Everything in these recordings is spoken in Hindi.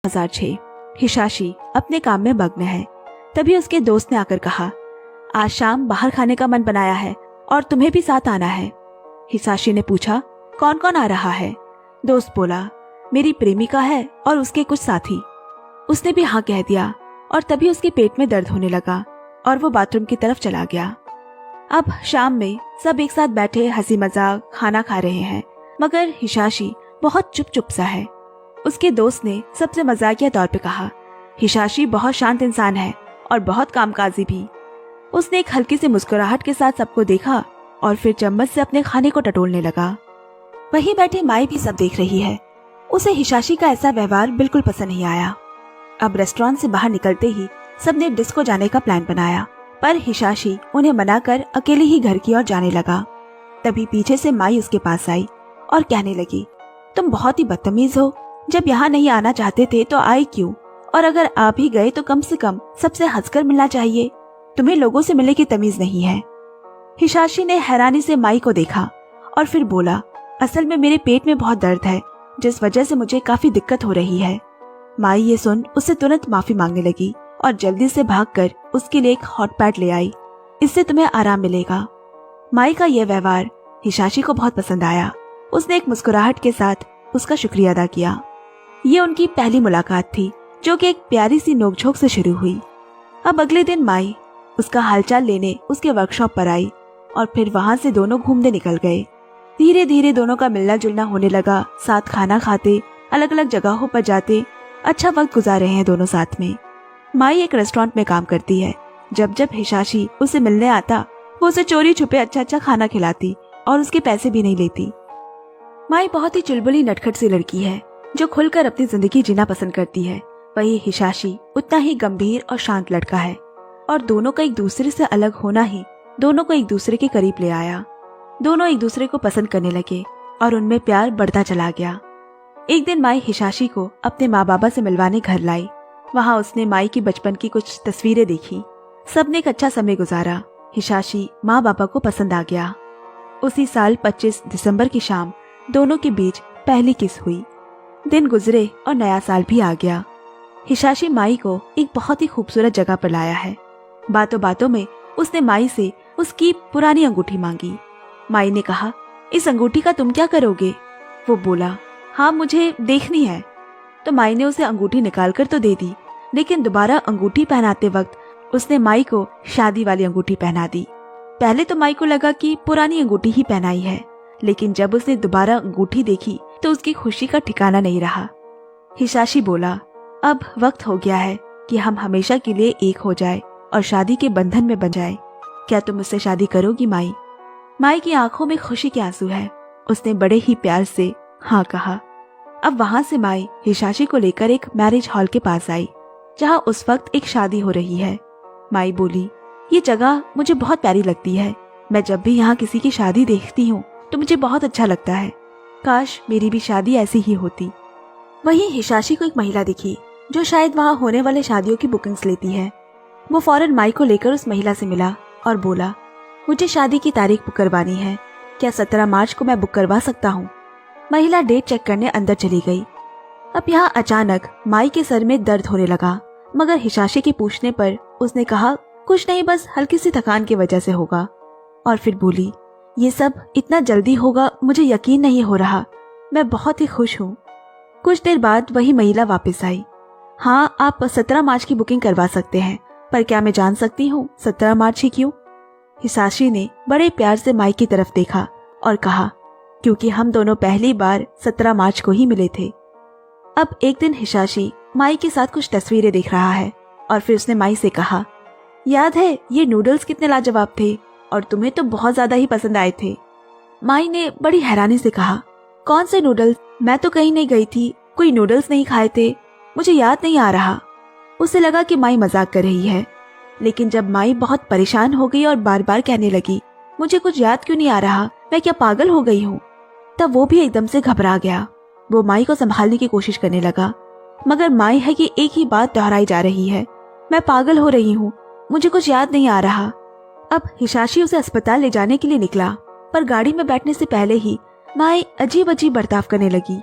2006। हिशाशी अपने काम में मग्न है। तभी उसके दोस्त ने आकर कहा, आज शाम बाहर खाने का मन बनाया है और तुम्हें भी साथ आना है। हिसाशी ने पूछा, कौन कौन आ रहा है? दोस्त बोला, मेरी प्रेमिका है और उसके कुछ साथी। उसने भी हाँ कह दिया और तभी उसके पेट में दर्द होने लगा और वो बाथरूम की तरफ चला गया। अब शाम में सब एक साथ बैठे हंसी मजाक खाना खा रहे हैं, मगर हिशाशी बहुत चुप चुप सा है। उसके दोस्त ने सबसे मजाकिया तौर पे कहा, हिशाशी बहुत शांत इंसान है और बहुत कामकाजी भी। उसने एक हल्की सी मुस्कुराहट के साथ सबको देखा और फिर चम्मच से अपने खाने को टटोलने लगा। वहीं बैठे माई भी सब देख रही है। उसे हिशाशी का ऐसा व्यवहार बिल्कुल पसंद नहीं आया। अब रेस्टोरेंट से बाहर निकलते ही सबने डिस्को जाने का प्लान बनाया, पर हिशाशी उन्हें मनाकर अकेले ही घर की ओर जाने लगा। तभी पीछे से माई उसके पास आई और कहने लगी, तुम बहुत ही बदतमीज हो। जब यहाँ नहीं आना चाहते थे तो आए क्यों? और अगर आ भी गए तो कम से कम सबसे हंसकर मिलना चाहिए। तुम्हें लोगों से मिलने की तमीज नहीं है। हिशाशी ने हैरानी से माई को देखा और फिर बोला, असल में मेरे पेट में बहुत दर्द है, जिस वजह से मुझे काफी दिक्कत हो रही है। माई ये सुन उससे तुरंत माफी मांगने लगी और जल्दी से भागकर उसके लिए एक हॉट पैड ले आई। इससे तुम्हें आराम मिलेगा। माई का यह व्यवहार हिशाशी को बहुत पसंद आया। उसने एक मुस्कुराहट के साथ उसका शुक्रिया अदा किया। ये उनकी पहली मुलाकात थी, जो कि एक प्यारी सी नोकझोंक से शुरू हुई। अब अगले दिन माई उसका हालचाल लेने उसके वर्कशॉप पर आई और फिर वहाँ से दोनों घूमने निकल गए। धीरे धीरे दोनों का मिलना जुलना होने लगा। साथ खाना खाते, अलग अलग जगहों पर जाते, अच्छा वक्त गुजार रहे हैं दोनों साथ में। माई एक रेस्टोरेंट में काम करती है। जब जब हिशाशी उसे मिलने आता, वो उसे चोरी छुपे अच्छा अच्छा खाना खिलाती और उसके पैसे भी नहीं लेती। माई बहुत ही चुलबुली नटखट सी लड़की है, जो खुलकर अपनी जिंदगी जीना पसंद करती है। वही हिशाशी उतना ही गंभीर और शांत लड़का है और दोनों का एक दूसरे से अलग होना ही दोनों को एक दूसरे के करीब ले आया। दोनों एक दूसरे को पसंद करने लगे और उनमें प्यार बढ़ता चला गया। एक दिन माई हिशाशी को अपने माँ बाबा से मिलवाने घर लाई। वहाँ उसने माई की बचपन की कुछ तस्वीरें देखी। सबने एक अच्छा समय गुजारा। हिशाशी माँ बाबा को पसंद आ गया। उसी साल 25 दिसंबर की शाम दोनों के बीच पहली किस हुई। दिन गुजरे और नया साल भी आ गया। हिशाशी माई को एक बहुत ही खूबसूरत जगह पर लाया है। बातों बातों में उसने माई से उसकी पुरानी अंगूठी मांगी। माई ने कहा, इस अंगूठी का तुम क्या करोगे? वो बोला, हाँ मुझे देखनी है। तो माई ने उसे अंगूठी निकालकर तो दे दी, लेकिन दोबारा अंगूठी पहनाते वक्त उसने माई को शादी वाली अंगूठी पहना दी। पहले तो माई को लगा कि पुरानी अंगूठी ही पहनाई है, लेकिन जब उसने दोबारा अंगूठी देखी तो उसकी खुशी का ठिकाना नहीं रहा। हिशाशी बोला, अब वक्त हो गया है कि हम हमेशा के लिए एक हो जाए और शादी के बंधन में बन जाए। क्या तुम मुझसे शादी करोगी माई? माई की आंखों में खुशी के आंसू है। उसने बड़े ही प्यार से हाँ कहा। अब वहाँ से माई हिशाशी को लेकर एक मैरिज हॉल के पास आई, जहाँ उस वक्त एक शादी हो रही है। माई बोली, ये जगह मुझे बहुत प्यारी लगती है। मैं जब भी यहाँ किसी की शादी देखती हूँ तो मुझे बहुत अच्छा लगता है। काश मेरी भी शादी ऐसी ही होती। वहीं हिशाशी को एक महिला दिखी, जो शायद वहाँ होने वाले शादियों की बुकिंग्स लेती है। वो फौरन माई को लेकर उस महिला से मिला और बोला, मुझे शादी की तारीख बुक करवानी है। क्या 17 मार्च को मैं बुक करवा सकता हूँ? महिला डेट चेक करने अंदर चली गई। अब यहाँ अचानक माई के सर में दर्द होने लगा, मगर हिशाशी के पूछने पर उसने कहा, कुछ नहीं, बस हल्की सी थकान की वजह से होगा। और फिर बोली, ये सब इतना जल्दी होगा मुझे यकीन नहीं हो रहा। मैं बहुत ही खुश हूँ। कुछ देर बाद वही महिला वापस आई। हाँ, आप 17 मार्च की बुकिंग करवा सकते हैं, पर क्या मैं जान सकती हूँ 17 मार्च ही क्यों? हिसाशी ने बड़े प्यार से माई की तरफ देखा और कहा, क्योंकि हम दोनों पहली बार 17 मार्च को ही मिले थे। अब एक दिन हिशाशी माई के साथ कुछ तस्वीरें देख रहा है और फिर उसने माई से कहा, याद है ये नूडल्स कितने लाजवाब थे और तुम्हें तो बहुत ज्यादा ही पसंद आए थे। माई ने बड़ी हैरानी से कहा, कौन से नूडल्स? मैं तो कहीं नहीं गई थी, कोई नूडल्स नहीं खाए थे, मुझे याद नहीं आ रहा। उसे लगा कि माई मजाक कर रही है, लेकिन जब माई बहुत परेशान हो गई और बार बार कहने लगी, मुझे कुछ याद क्यों नहीं आ रहा, मैं क्या पागल हो गई हूँ, तब वो भी एकदम से घबरा गया। वो माई को संभालने की कोशिश करने लगा, मगर माई है कि एक ही बात दोहराई जा रही है, मैं पागल हो रही हूँ, मुझे कुछ याद नहीं आ रहा। अब हिशाशी उसे अस्पताल ले जाने के लिए निकला, पर गाड़ी में बैठने से पहले ही माई अजीब अजीब बर्ताव करने लगी।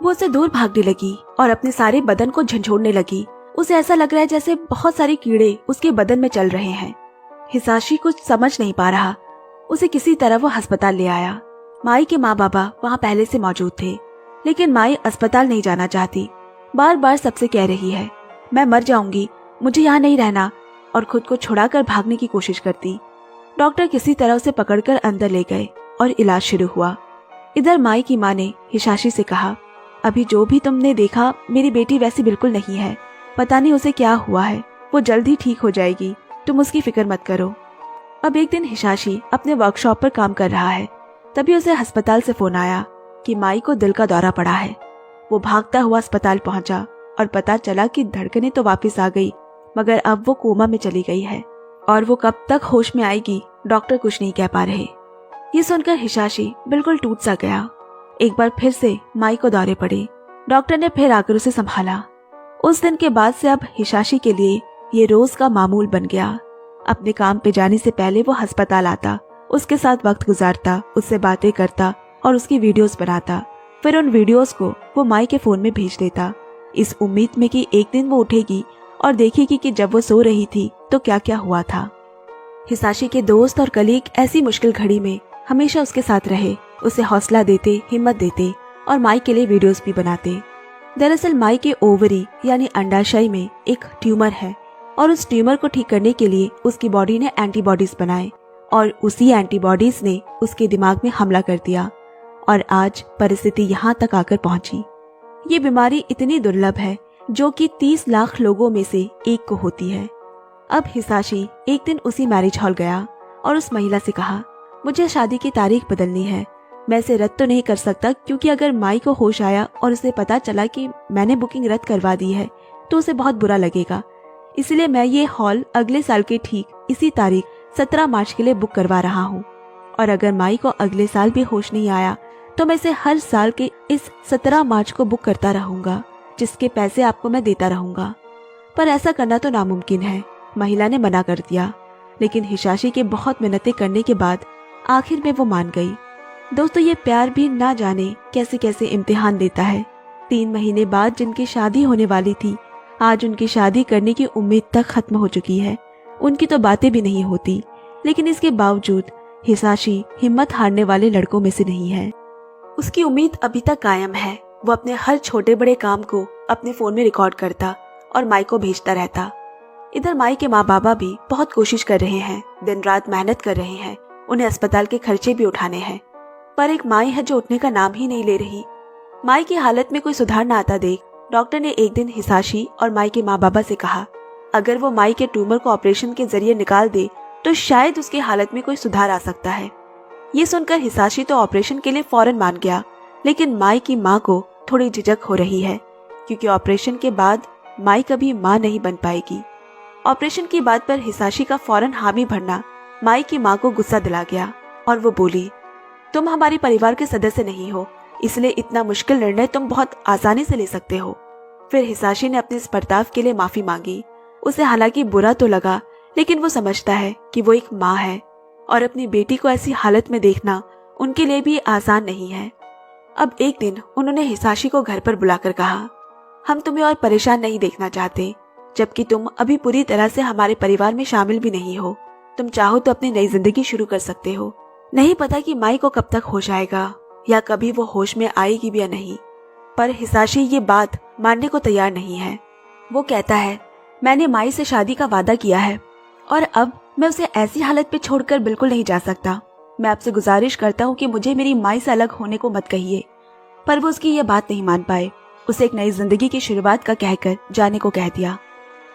वो उससे दूर भागने लगी और अपने सारे बदन को झंझोड़ने लगी। उसे ऐसा लग रहा है जैसे बहुत सारे कीड़े उसके बदन में चल रहे हैं। हिसाशी कुछ समझ नहीं पा रहा। उसे किसी तरह वो अस्पताल ले आया। माई के माँ बाबा वहाँ पहले से मौजूद थे, लेकिन माई अस्पताल नहीं जाना चाहती। बार बार सबसे कह रही है, मैं मर जाऊंगी, मुझे यहाँ नहीं रहना, और खुद को छुड़ाकर भागने की कोशिश करती। डॉक्टर किसी तरह उसे पकड़कर अंदर ले गए और इलाज शुरू हुआ। इधर माई की माँ ने हिसाशी से कहा, अभी जो भी तुमने देखा मेरी बेटी वैसी बिल्कुल नहीं है, पता नहीं उसे क्या हुआ है, वो जल्द ही ठीक हो जाएगी, तुम उसकी फिक्र मत करो। अब एक दिन हिसाशी अपने वर्कशॉप पर काम कर रहा है, तभी उसे अस्पताल से फोन आया कि माई को दिल का दौरा पड़ा है। वो भागता हुआ अस्पताल पहुंचा और पता चला कि धड़कनें तो वापस आ गई, मगर अब वो कोमा में चली गई है और वो कब तक होश में आएगी डॉक्टर कुछ नहीं कह पा रहे। ये सुनकर हिसाशी बिल्कुल टूट सा गया। एक बार फिर से माई को दौरे पड़े। डॉक्टर ने फिर आकर उसे संभाला। उस दिन के बाद से अब हिसाशी के लिए ये रोज का मामूल बन गया। अपने काम पे जाने से पहले वो अस्पताल आता, उसके साथ वक्त गुजारता, उससे बातें करता और उसकी वीडियोस बनाता। फिर उन वीडियोस को वो माई के फोन में भेज देता, इस उम्मीद में कि एक दिन वो उठेगी और देखेगी कि जब वो सो रही थी तो क्या क्या हुआ था। हिसाशी के दोस्त और कलीग ऐसी मुश्किल घड़ी में हमेशा उसके साथ रहे, उसे हौसला देते, हिम्मत देते और माई के लिए वीडियोस भी बनाते। दरअसल माई के ओवरी यानी अंडाशय में एक ट्यूमर है और उस ट्यूमर को ठीक करने के लिए उसकी बॉडी ने एंटीबॉडीज बनाए और उसी एंटीबॉडीज ने उसके दिमाग में हमला कर दिया और आज परिस्थिति यहाँ तक आकर पहुंची। ये बीमारी इतनी दुर्लभ है जो कि 30 लाख लोगों में से एक को होती है। अब हिसाशी एक दिन उसी मैरिज हॉल गया और उस महिला से कहा, मुझे शादी की तारीख बदलनी है, मैं इसे रद्द तो नहीं कर सकता क्योंकि अगर माई को होश आया और उसे पता चला कि मैंने बुकिंग रद्द करवा दी है तो उसे बहुत बुरा लगेगा, इसलिए मैं ये हॉल अगले साल के ठीक इसी तारीख 17 मार्च के लिए बुक करवा रहा हूँ। और अगर माई को अगले साल भी होश नहीं आया तो मैं इसे हर साल के इस 17 मार्च को बुक करता रहूंगा, जिसके पैसे आपको मैं देता रहूंगा। पर ऐसा करना तो नामुमकिन है, महिला ने मना कर दिया। लेकिन हिसाशी के बहुत मिन्नतें करने के बाद आखिर में वो मान गई। दोस्तों, ये प्यार भी ना जाने कैसे कैसे इम्तिहान देता है। 3 महीने बाद जिनकी शादी होने वाली थी, आज उनकी शादी करने की उम्मीद तक खत्म हो चुकी है। उनकी तो बातें भी नहीं होती, लेकिन इसके बावजूद हिसाशी हिम्मत हारने वाले लड़कों में से नहीं है। उसकी उम्मीद अभी तक कायम है। वो अपने हर छोटे बड़े काम को अपने फोन में रिकॉर्ड करता और माई को भेजता रहता। इधर माई के माँ बाबा भी बहुत कोशिश कर रहे हैं, दिन रात मेहनत कर रहे हैं, उन्हें अस्पताल के खर्चे भी उठाने हैं, पर एक माई है जो उठने का नाम ही नहीं ले रही। माई की हालत में कोई सुधार न आता देख डॉक्टर ने एक दिन हिसाशी और माई के माँ बाबा से कहा, अगर वो माई के ट्यूमर को ऑपरेशन के जरिए निकाल दे तो शायद उसकी हालत में कोई सुधार आ सकता है। ये सुनकर हिसाशी तो ऑपरेशन के लिए फौरन मान गया, लेकिन माई की माँ को थोड़ी झिझक हो रही है क्योंकि ऑपरेशन के बाद माई कभी माँ नहीं बन पाएगी। ऑपरेशन की बात पर हिसाशी का फौरन हामी भरना माई की माँ को गुस्सा दिला गया और वो बोली, तुम हमारे परिवार के सदस्य नहीं हो, इसलिए इतना मुश्किल निर्णय तुम बहुत आसानी से ले सकते हो। फिर हिसाशी ने अपने इस बर्ताव के लिए माफी मांगी। उसे हालांकि बुरा तो लगा, लेकिन वो समझता है कि वो एक माँ है और अपनी बेटी को ऐसी हालत में देखना उनके लिए भी आसान नहीं है। अब एक दिन उन्होंने हिसाशी को घर पर बुलाकर कहा, हम तुम्हें और परेशान नहीं देखना चाहते, जबकि तुम अभी पूरी तरह से हमारे परिवार में शामिल भी नहीं हो। तुम चाहो तो अपनी नई जिंदगी शुरू कर सकते हो। नहीं पता कि माई को कब तक होश आएगा या कभी वो होश में आएगी भी या नहीं। पर हिसाशी ये बात मानने को तैयार नहीं है। वो कहता है, मैंने माई से शादी का वादा किया है और अब मैं उसे ऐसी हालत पे छोड़कर बिल्कुल नहीं जा सकता। मैं आपसे गुजारिश करता हूँ कि मुझे मेरी माई से अलग होने को मत कहिए। पर वो उसकी ये बात नहीं मान पाए। उसे एक नई जिंदगी की शुरुआत का कहकर जाने को कह दिया।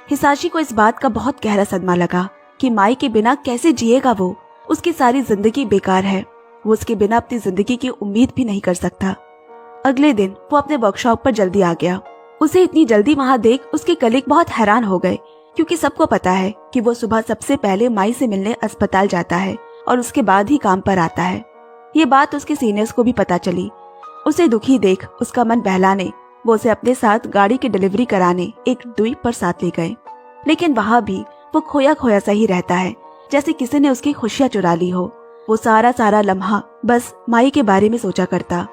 हिसाशी को इस बात का बहुत गहरा सदमा लगा कि माई के बिना कैसे जिएगा वो। उसकी सारी जिंदगी बेकार है। वो उसके बिना अपनी जिंदगी की उम्मीद भी नहीं कर सकता। अगले दिन वो अपने वर्कशॉप पर जल्दी आ गया। उसे इतनी जल्दी वहां देख उसके कलीग बहुत हैरान हो गए, क्योंकि सबको पता है कि वो सुबह सबसे पहले माई से मिलने अस्पताल जाता है और उसके बाद ही काम पर आता है। ये बात उसके सीनियर्स को भी पता चली। उसे दुखी देख उसका मन बहलाने वो उसे अपने साथ गाड़ी की डिलीवरी कराने एक द्वीप पर साथ ले गए। लेकिन वहां भी वो खोया खोया सा ही रहता है, जैसे किसी ने उसकी खुशियां चुरा ली हो। वो सारा लम्हा बस माई के बारे में सोचा करता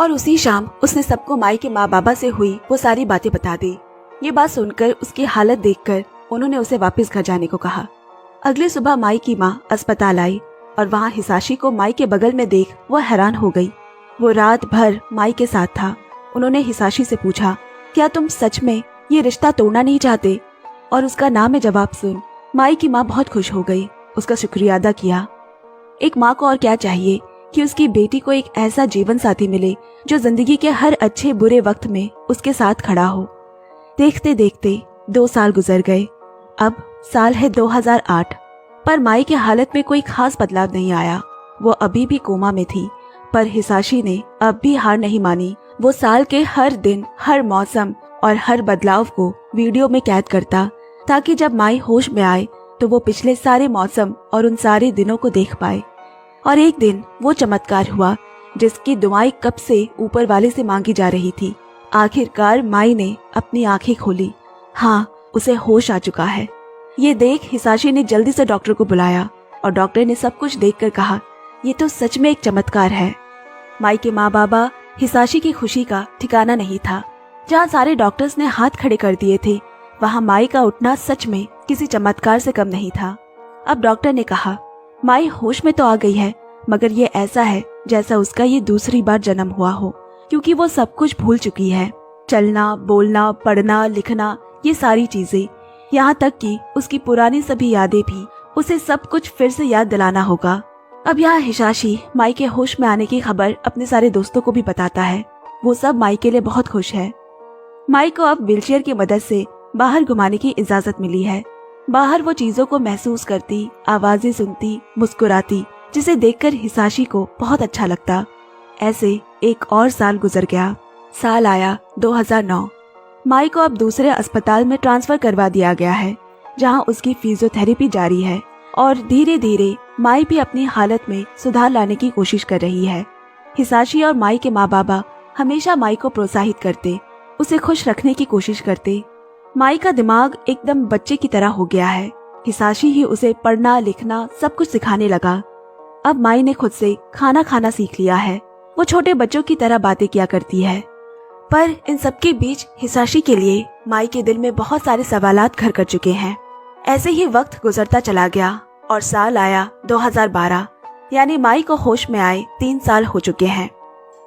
और उसी शाम उसने सबको माई के माँ बाबा से हुई वो सारी बातें बता दी। ये बात सुनकर, उसकी हालत देखकर उन्होंने उसे वापस घर जाने को कहा। अगली सुबह माई की माँ अस्पताल आई और वहाँ हिसाशी को माई के बगल में देख वो हैरान हो गई। वो रात भर माई के साथ था। उन्होंने हिसाशी से पूछा, क्या तुम सच में ये रिश्ता तोड़ना नहीं चाहते? और उसका नाम में जवाब सुन माई की माँ बहुत खुश हो गई, उसका शुक्रिया अदा किया। एक माँ को और क्या चाहिए कि उसकी बेटी को एक ऐसा जीवन साथी मिले जो जिंदगी के हर अच्छे बुरे वक्त में उसके साथ खड़ा हो। देखते देखते 2 साल गुजर गए। अब साल है 2008, पर माई की हालत में कोई खास बदलाव नहीं आया। वो अभी भी कोमा में थी, पर हिसाशी ने अब भी हार नहीं मानी। वो साल के हर दिन, हर मौसम और हर बदलाव को वीडियो में कैद करता, ताकि जब माई होश में आए तो वो पिछले सारे मौसम और उन सारे दिनों को देख पाए। और एक दिन वो चमत्कार हुआ जिसकी दुआएं कब से ऊपर वाले से मांगी जा रही थी। आखिरकार माई ने अपनी आंखें खोली। हाँ, उसे होश आ चुका है। ये देख हिसाशी ने जल्दी से डॉक्टर को बुलाया और डॉक्टर ने सब कुछ देखकर कहा, ये तो सच में एक चमत्कार है। माई के माँ बाबा हिसाशी की खुशी का ठिकाना नहीं था। जहाँ सारे डॉक्टर्स ने हाथ खड़े कर दिए थे, वहाँ माई का उठना सच में किसी चमत्कार से कम नहीं था। अब डॉक्टर ने कहा, माई होश में तो आ गई है, मगर ये ऐसा है जैसा उसका ये दूसरी बार जन्म हुआ हो, क्योंकि वो सब कुछ भूल चुकी है। चलना, बोलना, पढ़ना, लिखना, ये सारी चीजें, यहाँ तक कि उसकी पुरानी सभी यादें भी। उसे सब कुछ फिर से याद दिलाना होगा। अब यहाँ हिसाशी माई के होश में आने की खबर अपने सारे दोस्तों को भी बताता है। वो सब माई के लिए बहुत खुश है। माई को अब व्हीलचेयर की मदद से बाहर घुमाने की इजाजत मिली है। बाहर वो चीजों को महसूस करती, आवाजें सुनती, मुस्कुराती, जिसे देखकर हिसाशी को बहुत अच्छा लगता। ऐसे एक और साल गुजर गया। साल आया 2009। माई को अब दूसरे अस्पताल में ट्रांसफर करवा दिया गया है, जहां उसकी फिजियोथेरेपी जारी है और धीरे धीरे माई भी अपनी हालत में सुधार लाने की कोशिश कर रही है। हिसाशी और माई के माँ बाबा हमेशा माई को प्रोत्साहित करते, उसे खुश रखने की कोशिश करते। माई का दिमाग एकदम बच्चे की तरह हो गया है। हिसाशी ही उसे पढ़ना, लिखना सब कुछ सिखाने लगा। अब माई ने खुद से खाना खाना सीख लिया है। वो छोटे बच्चों की तरह बातें किया करती है। पर इन सबके बीच हिसाशी के लिए माई के दिल में बहुत सारे सवालात घर कर चुके हैं। ऐसे ही वक्त गुजरता चला गया और साल आया 2012, यानी माई को होश में आए 3 साल हो चुके हैं।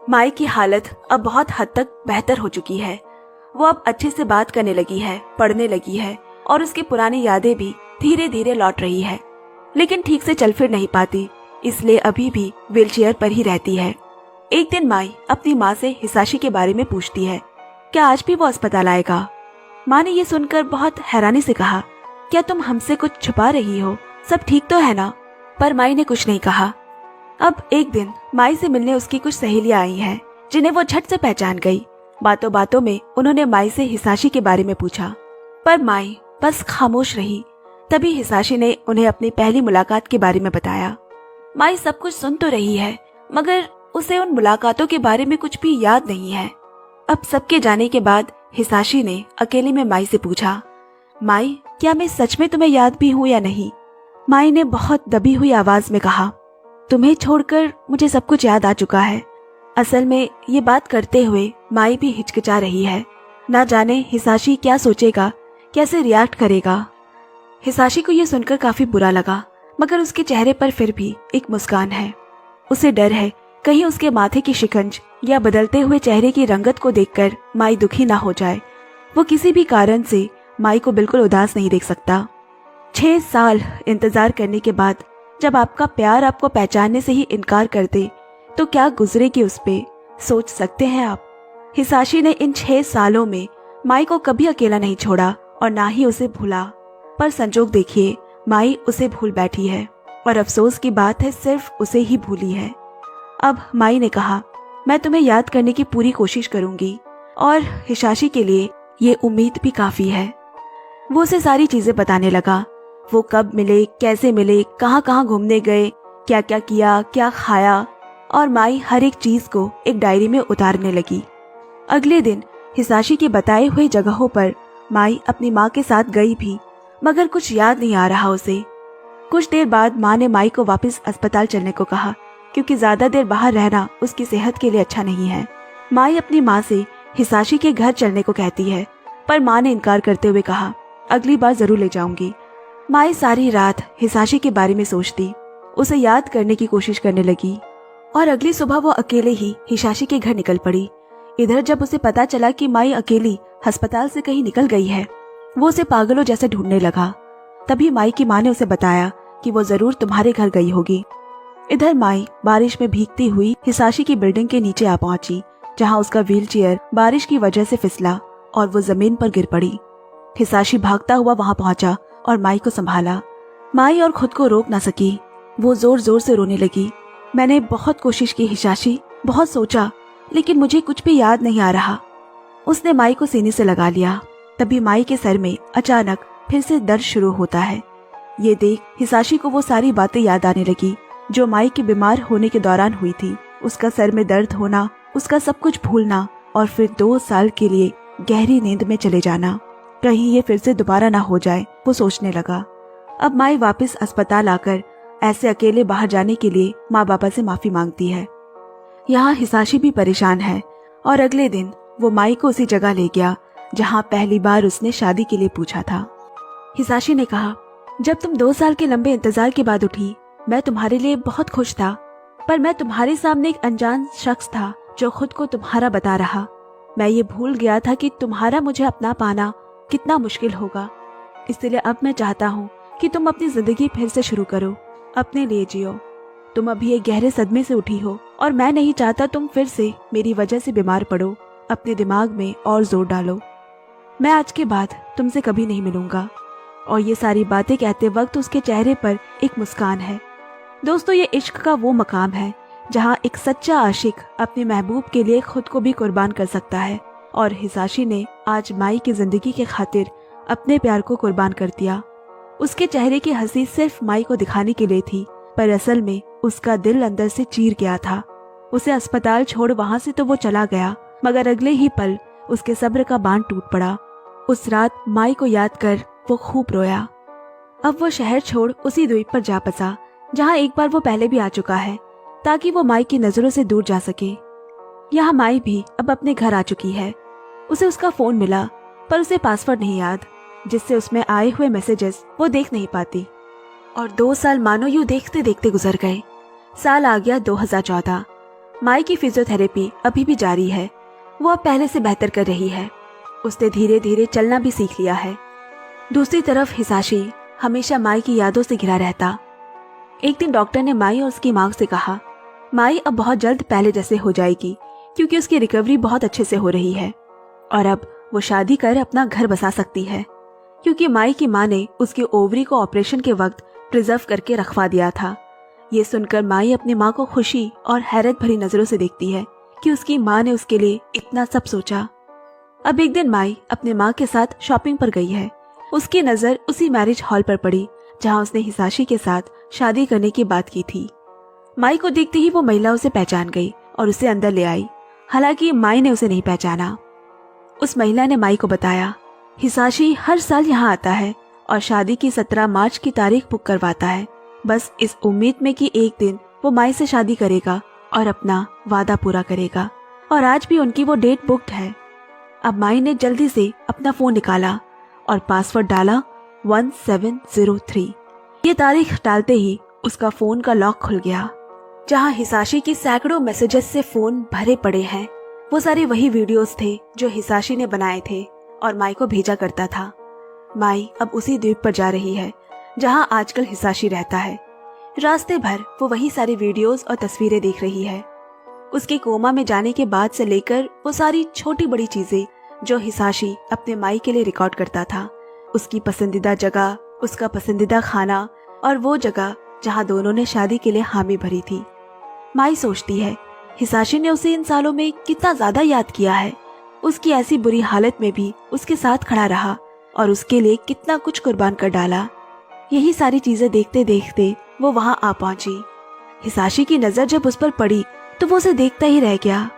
माई की हालत अब बहुत हद तक बेहतर हो चुकी है। वो अब अच्छे से बात करने लगी है, पढ़ने लगी है और उसकी पुरानी यादें भी धीरे धीरे लौट रही है, लेकिन ठीक से चल फिर नहीं पाती, इसलिए अभी भी व्हीलचेयर पर ही रहती है। एक दिन माई अपनी माँ से हिसाशी के बारे में पूछती है, क्या आज भी वो अस्पताल आएगा? माँ ने ये सुनकर बहुत हैरानी से कहा, क्या तुम हमसे कुछ छुपा रही हो? सब ठीक तो है ना? पर माई ने कुछ नहीं कहा। अब एक दिन माई से मिलने उसकी कुछ सहेलियां आई हैं, जिन्हें वो झट से पहचान गई। बातों बातों में उन्होंने माई से हिसाशी के बारे में पूछा, पर माई बस खामोश रही। तभी हिसाशी ने उन्हें अपनी पहली मुलाकात के बारे में बताया। माई सब कुछ सुन तो रही है, मगर उसे उन मुलाकातों के बारे में कुछ भी याद नहीं है। अब सबके जाने के बाद हिसाशी ने अकेले में माई से पूछा, माई क्या मैं सच में तुम्हें याद भी हूँ या नहीं? माई ने बहुत दबी हुई आवाज में कहा, तुम्हें छोड़कर मुझे सब कुछ याद आ चुका है। असल में ये बात करते हुए माई भी हिचकिचा रही है। ना जाने हिसाशी क्या सोचेगा, कैसे रिएक्ट करेगा। हिसाशी को ये सुनकर काफी बुरा लगा, मगर उसके चेहरे पर फिर भी एक मुस्कान है। उसे डर है कहीं उसके माथे की शिकंज या बदलते हुए चेहरे की रंगत को देखकर माई दुखी ना हो जाए। वो किसी भी कारण से माई को बिल्कुल उदास नहीं देख सकता। 6 साल इंतजार करने के बाद जब आपका प्यार आपको पहचानने से ही इनकार कर दे, तो क्या गुजरेगी उस पे, सोच सकते हैं आप? हिसाशी ने इन 6 सालों में माई को कभी अकेला नहीं छोड़ा और ना ही उसे भूला। पर संजोग देखिए, माई उसे भूल बैठी है और अफसोस की बात है सिर्फ उसे ही भूली है। अब माई ने कहा, मैं तुम्हें याद करने की पूरी कोशिश करूंगी, और हिसाशी के लिए ये उम्मीद भी काफी है। वो उसे सारी चीजें बताने लगा। वो कब मिले, कैसे मिले, कहाँ कहाँ घूमने गए, क्या क्या किया, क्या खाया, और माई हर एक चीज को एक डायरी में उतारने लगी। अगले दिन हिसाशी के बताए हुए जगहों पर माई अपनी माँ के साथ गई भी, मगर कुछ याद नहीं आ रहा उसे। कुछ देर बाद माँ ने माई को वापस अस्पताल चलने को कहा, क्योंकि ज्यादा देर बाहर रहना उसकी सेहत के लिए अच्छा नहीं है। माई अपनी माँ से हिसाशी के घर चलने को कहती है, पर माँ ने इनकार करते हुए कहा, अगली बार जरूर ले जाऊंगी। माई सारी रात हिसाशी के बारे में सोचती, उसे याद करने की कोशिश करने लगी और अगली सुबह वो अकेले ही हिसाशी के घर निकल पड़ी। इधर जब उसे पता चला कि माई अकेली अस्पताल से कहीं निकल गई है, वो उसे पागलों जैसे ढूंढने लगा। तभी माई की माँ ने उसे बताया कि वो जरूर तुम्हारे घर गई होगी। इधर माई बारिश में भीगती हुई हिसाशी की बिल्डिंग के नीचे आ पहुंची, जहां उसका व्हीलचेयर बारिश की वजह से फिसला और वो जमीन पर गिर पड़ी। हिसाशी भागता हुआ वहां पहुंचा और माई को संभाला। माई और खुद को रोक ना सकी, वो जोर जोर से रोने लगी। मैंने बहुत कोशिश की हिसाशी, बहुत सोचा, लेकिन मुझे कुछ भी याद नहीं आ रहा। उसने माई को सीने से लगा लिया। तभी माई के सर में अचानक फिर से दर्द शुरू होता है। ये देख हिसाशी को वो सारी बातें याद आने लगी जो माई के बीमार होने के दौरान हुई थी। उसका सर में दर्द होना, उसका सब कुछ भूलना और फिर 2 साल के लिए गहरी नींद में चले जाना। कहीं ये फिर से दोबारा ना हो जाए, वो सोचने लगा। अब माई वापस अस्पताल आकर ऐसे अकेले बाहर जाने के लिए माँ बाबा से माफी मांगती है। यहाँ हिसाशी भी परेशान है और अगले दिन वो माई को उसी जगह ले गया जहाँ पहली बार उसने शादी के लिए पूछा था। हिसाशी ने कहा, जब तुम 2 साल के लंबे इंतजार के बाद उठी, मैं तुम्हारे लिए बहुत खुश था, पर मैं तुम्हारे सामने एक अनजान शख्स था जो खुद को तुम्हारा बता रहा। मैं ये भूल गया था कि तुम्हारा मुझे अपना पाना कितना मुश्किल होगा। इसलिए अब मैं चाहता हूँ कि तुम अपनी जिंदगी फिर से शुरू करो, अपने लिए जियो। तुम अभी एक गहरे सदमे से उठी हो और मैं नहीं चाहता तुम फिर से मेरी वजह से बीमार पड़ो। अपने दिमाग में और जोर डालो। मैं आज के बाद तुमसे कभी नहीं मिलूंगा। और ये सारी बातें कहते वक्त उसके चेहरे पर एक मुस्कान है। दोस्तों, ये इश्क का वो मकाम है जहाँ एक सच्चा आशिक अपने महबूब के लिए खुद को भी कुर्बान कर सकता है। और हिसाशी ने आज माई की जिंदगी के खातिर अपने प्यार को कुर्बान कर दिया। उसके चेहरे की हंसी सिर्फ माई को दिखाने के लिए थी, पर असल में उसका दिल अंदर से चीर गया था। उसे अस्पताल छोड़ वहां से तो वो चला गया, मगर अगले ही पल उसके सब्र का बांध टूट पड़ा। उस रात माई को याद कर वो खूब रोया। अब वो शहर छोड़ उसी द्वीप पर जा बसा जहाँ एक बार वो पहले भी आ चुका है, ताकि वो माई की नजरों से दूर जा सके। यहाँ माई भी अब अपने घर आ चुकी है। उसे उसका फोन मिला, पर उसे पासवर्ड नहीं याद, जिससे उसमें आए हुए मैसेजेस वो देख नहीं पाती। और 2 साल मानो यूं देखते देखते गुजर गए। साल आ गया 2014। माई की फिजियोथेरेपी अभी भी जारी है। वो अब पहले से बेहतर कर रही है। उसने धीरे धीरे चलना भी सीख लिया है। दूसरी तरफ हिसाशी हमेशा माई की यादों से घिरा रहता। एक दिन डॉक्टर ने माई और उसकी माँ से कहा, माई अब बहुत जल्द पहले जैसे हो जाएगी, क्योंकि उसकी रिकवरी बहुत अच्छे से हो रही है और अब वो शादी कर अपना घर बसा सकती है, क्योंकि माई की माँ ने उसकी ओवरी को ऑपरेशन के वक्त प्रिजर्व करके रखवा दिया था। ये सुनकर माई अपनी माँ को खुशी और हैरत भरी नजरों से देखती है कि उसकी माँ ने उसके लिए इतना सब सोचा। अब एक दिन माई अपने माँ के साथ शॉपिंग पर गई है। उसकी नजर उसी मैरिज हॉल पर पड़ी जहाँ उसने हिसाशी के साथ शादी करने की बात की थी। माई को देखते ही वो महिला उसे पहचान गई और उसे अंदर ले आई। हालांकि माई ने उसे नहीं पहचाना। उस महिला ने माई को बताया, हिसाशी हर साल यहाँ आता है और शादी की 17 मार्च की तारीख बुक करवाता है, बस इस उम्मीद में कि एक दिन वो माई से शादी करेगा और अपना वादा पूरा करेगा। और आज भी उनकी वो डेट बुक्ड है। अब माई ने जल्दी से अपना फोन निकाला और पासवर्ड डाला 1703। ये तारीख डालते ही उसका फोन का लॉक खुल गया। जहाँ हिसाशी की सैकड़ों मैसेजेस से फोन भरे पड़े हैं, वो सारे वही वीडियोस थे जो हिसाशी ने बनाए थे और माई को भेजा करता था। माई अब उसी द्वीप पर जा रही है जहाँ आजकल हिसाशी रहता है। रास्ते भर वो वही सारी वीडियोस और तस्वीरें देख रही है। उसके कोमा में जाने के बाद से लेकर वो सारी छोटी बड़ी चीजें जो हिसाशी अपने माई के लिए रिकॉर्ड करता था, उसकी पसंदीदा जगह, उसका पसंदीदा खाना और वो जगह जहाँ दोनों ने शादी के लिए हामी भरी थी। माई सोचती है, हिसाशी ने उसे इन सालों में कितना ज्यादा याद किया है। उसकी ऐसी बुरी हालत में भी उसके साथ खड़ा रहा और उसके लिए कितना कुछ कुर्बान कर डाला। यही सारी चीजें देखते देखते वो वहां आ पहुंची। हिसाशी की नजर जब उस पर पड़ी तो वो उसे देखता ही रह गया।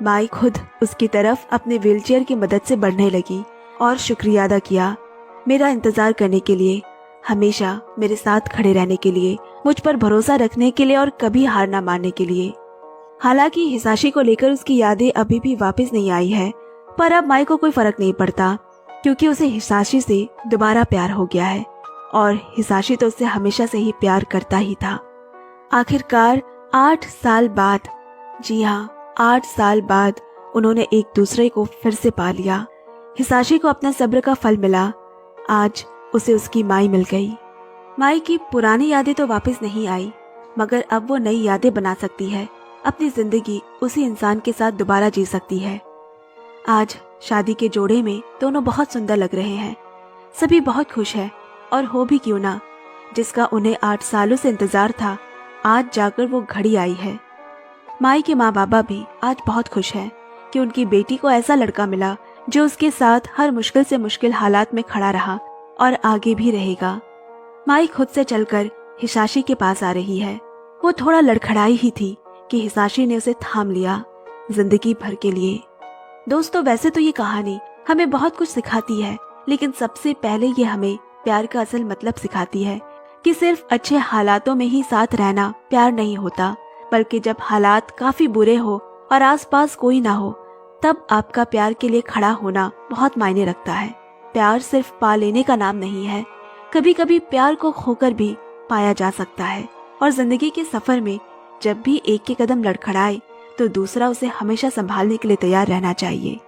माई खुद उसकी तरफ अपने व्हीलचेयर की मदद से बढ़ने लगी और शुक्रिया अदा किया, मेरा इंतजार करने के लिए, हमेशा मेरे साथ खड़े रहने के लिए, मुझ पर भरोसा रखने के लिए और कभी हार ना मानने के लिए। हालांकि हिसाशी को लेकर उसकी यादें अभी भी वापस नहीं आई है, पर अब माई को कोई फर्क नहीं पड़ता क्योंकि उसे हिसाशी से दोबारा प्यार हो गया है और हिसाशी तो उससे हमेशा से ही प्यार करता ही था। आखिरकार 8 साल बाद, जी हाँ 8 साल बाद उन्होंने एक दूसरे को फिर से पा लिया। हिसाशी को अपना सब्र का फल मिला। आज उसे उसकी माई मिल गई। माई की पुरानी यादें तो वापस नहीं आई, मगर अब वो नई यादें बना सकती है। अपनी जिंदगी उसी इंसान के साथ दोबारा जी सकती है। आज शादी के जोड़े में दोनों बहुत सुंदर लग रहे हैं। सभी बहुत खुश है और हो भी क्यों ना, जिसका उन्हें 8 सालों से इंतजार था, आज जाकर वो घड़ी आई है। माई के माँ बाबा भी आज बहुत खुश हैं कि उनकी बेटी को ऐसा लड़का मिला जो उसके साथ हर मुश्किल से मुश्किल हालात में खड़ा रहा और आगे भी रहेगा। माई खुद से चलकर हिसाशी के पास आ रही है। वो थोड़ा लड़खड़ाई ही थी कि हिसाशी ने उसे थाम लिया जिंदगी भर के लिए। दोस्तों, वैसे तो ये कहानी हमें बहुत कुछ सिखाती है, लेकिन सबसे पहले ये हमें प्यार का असल मतलब सिखाती है कि सिर्फ अच्छे हालातों में ही साथ रहना प्यार नहीं होता, बल्कि जब हालात काफी बुरे हो और आसपास कोई ना हो, तब आपका प्यार के लिए खड़ा होना बहुत मायने रखता है। प्यार सिर्फ पा लेने का नाम नहीं है, कभी कभी प्यार को खोकर भी पाया जा सकता है। और जिंदगी के सफर में जब भी एक के कदम लड़खड़ाए तो दूसरा उसे हमेशा संभालने के लिए तैयार रहना चाहिए।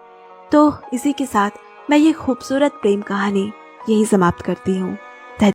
तो इसी के साथ मैं ये खूबसूरत प्रेम कहानी यही समाप्त करती हूँ।